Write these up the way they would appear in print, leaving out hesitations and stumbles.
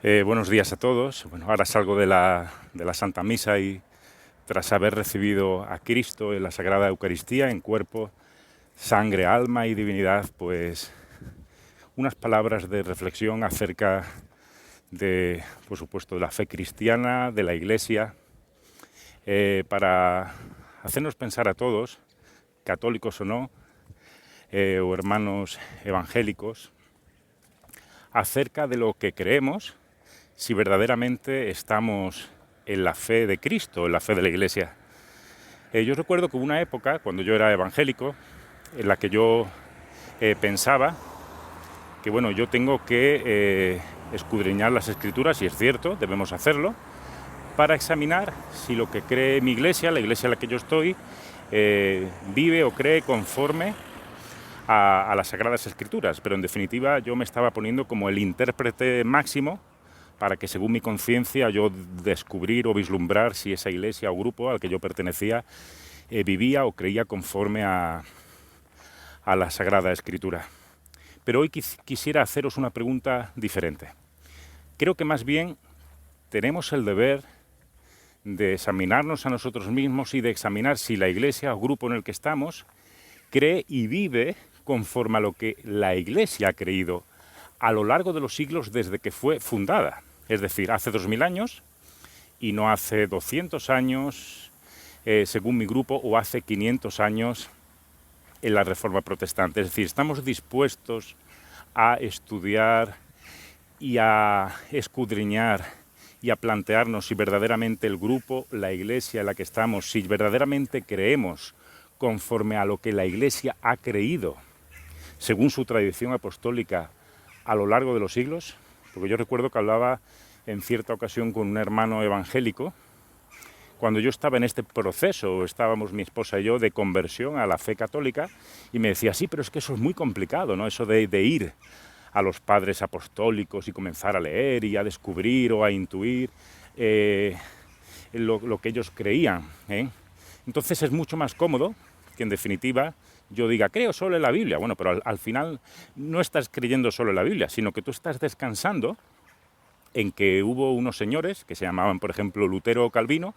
Buenos días a todos. Bueno, ahora salgo de la Santa Misa y tras haber recibido a Cristo en la Sagrada Eucaristía en cuerpo, sangre, alma y divinidad, pues unas palabras de reflexión acerca de, por supuesto, de la fe cristiana, de la Iglesia, para hacernos pensar a todos, católicos o no, o hermanos evangélicos, acerca de lo que creemos, si verdaderamente estamos en la fe de Cristo, en la fe de la Iglesia. Yo recuerdo que hubo una época, cuando yo era evangélico, en la que yo pensaba que, bueno, yo tengo que escudriñar las Escrituras, y es cierto, debemos hacerlo, para examinar si lo que cree mi Iglesia, la Iglesia en la que yo estoy, vive o cree conforme a las Sagradas Escrituras. Pero en definitiva yo me estaba poniendo como el intérprete máximo para que, según mi conciencia, yo descubrir o vislumbrar si esa iglesia o grupo al que yo pertenecía vivía o creía conforme a la Sagrada Escritura. Pero hoy quisiera haceros una pregunta diferente. Creo que más bien tenemos el deber de examinarnos a nosotros mismos y de examinar si la iglesia o grupo en el que estamos cree y vive conforme a lo que la Iglesia ha creído a lo largo de los siglos desde que fue fundada. Es decir, hace 2000 años y no hace 200 años, según mi grupo, o hace 500 años en la Reforma Protestante. Es decir, estamos dispuestos a estudiar y a escudriñar y a plantearnos si verdaderamente el grupo, la Iglesia en la que estamos, si verdaderamente creemos conforme a lo que la Iglesia ha creído, según su tradición apostólica a lo largo de los siglos. Porque yo recuerdo que hablaba en cierta ocasión con un hermano evangélico, cuando yo estaba en este proceso, estábamos mi esposa y yo, de conversión a la fe católica, y me decía, sí, pero es que eso es muy complicado, ¿no? Eso de ir a los padres apostólicos y comenzar a leer y a descubrir o a intuir lo que ellos creían, ¿eh? Entonces es mucho más cómodo que, en definitiva, yo diga, creo solo en la Biblia. Bueno, pero al final no estás creyendo solo en la Biblia, sino que tú estás descansando en que hubo unos señores que se llamaban, por ejemplo, Lutero o Calvino.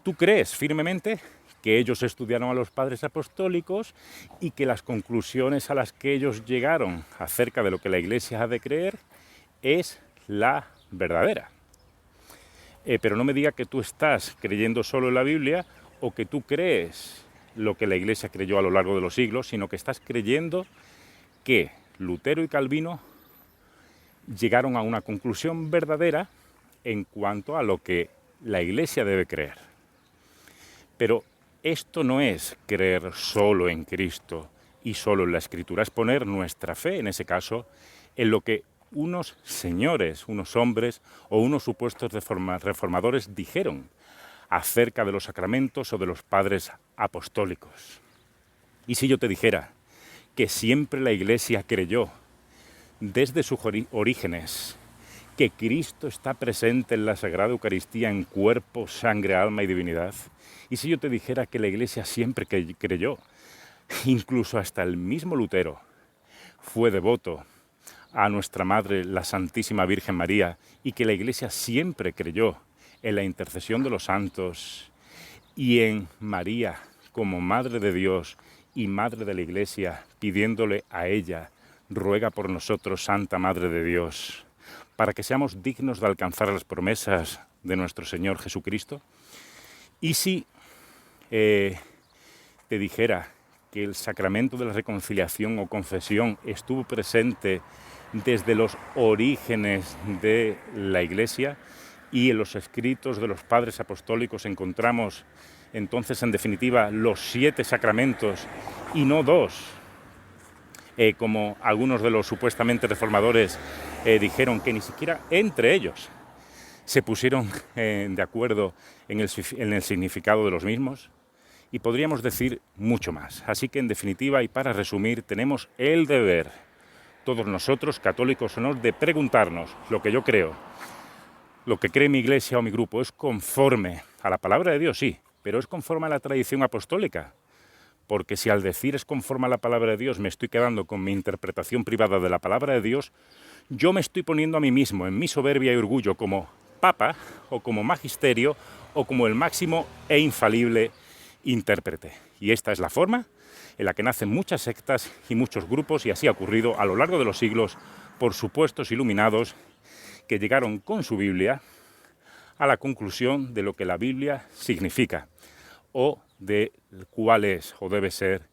Tú crees firmemente que ellos estudiaron a los padres apostólicos y que las conclusiones a las que ellos llegaron acerca de lo que la Iglesia ha de creer es la verdadera. Pero no me diga que tú estás creyendo solo en la Biblia o que tú crees lo que la Iglesia creyó a lo largo de los siglos, sino que estás creyendo que Lutero y Calvino llegaron a una conclusión verdadera en cuanto a lo que la Iglesia debe creer. Pero esto no es creer solo en Cristo y solo en la Escritura, es poner nuestra fe, en ese caso, en lo que unos señores, unos hombres o unos supuestos reformadores dijeron acerca de los sacramentos o de los padres apostólicos. Y si yo te dijera que siempre la Iglesia creyó, desde sus orígenes, que Cristo está presente en la Sagrada Eucaristía en cuerpo, sangre, alma y divinidad, y si yo te dijera que la Iglesia siempre creyó, incluso hasta el mismo Lutero fue devoto a nuestra Madre, la Santísima Virgen María, y que la Iglesia siempre creyó en la intercesión de los santos y en María como Madre de Dios y Madre de la Iglesia, pidiéndole a ella, ruega por nosotros, Santa Madre de Dios, para que seamos dignos de alcanzar las promesas de nuestro Señor Jesucristo. Y si te dijera que el sacramento de la reconciliación o confesión estuvo presente desde los orígenes de la Iglesia, y en los escritos de los padres apostólicos encontramos entonces, en definitiva, los 7 sacramentos y no 2, como algunos de los supuestamente reformadores dijeron, que ni siquiera entre ellos se pusieron de acuerdo en el significado de los mismos, y podríamos decir mucho más. Así que, en definitiva, y para resumir, tenemos el deber, todos nosotros, católicos o no, de preguntarnos lo que yo creo, lo que cree mi Iglesia o mi grupo, ¿es conforme a la palabra de Dios? Sí, pero ¿es conforme a la tradición apostólica? porque si al decir es conforme a la palabra de Dios me estoy quedando con mi interpretación privada de la palabra de Dios, yo me estoy poniendo a mí mismo, en mi soberbia y orgullo, como papa o como magisterio o como el máximo e infalible intérprete. Y esta es la forma en la que nacen muchas sectas y muchos grupos, y así ha ocurrido a lo largo de los siglos por supuestos iluminados que llegaron con su Biblia a la conclusión de lo que la Biblia significa o de cuál es o debe ser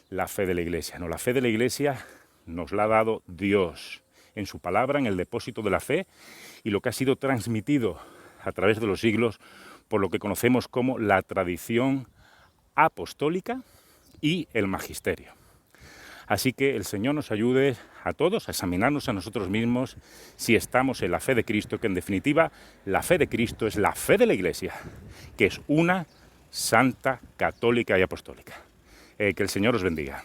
la fe de la Iglesia. No, la fe de la Iglesia nos la ha dado Dios en su palabra, en el depósito de la fe, y lo que ha sido transmitido a través de los siglos por lo que conocemos como la tradición apostólica y el magisterio. Así que el Señor nos ayude a todos a examinarnos a nosotros mismos si estamos en la fe de Cristo, que en definitiva la fe de Cristo es la fe de la Iglesia, que es una, santa, católica y apostólica. Que el Señor os bendiga.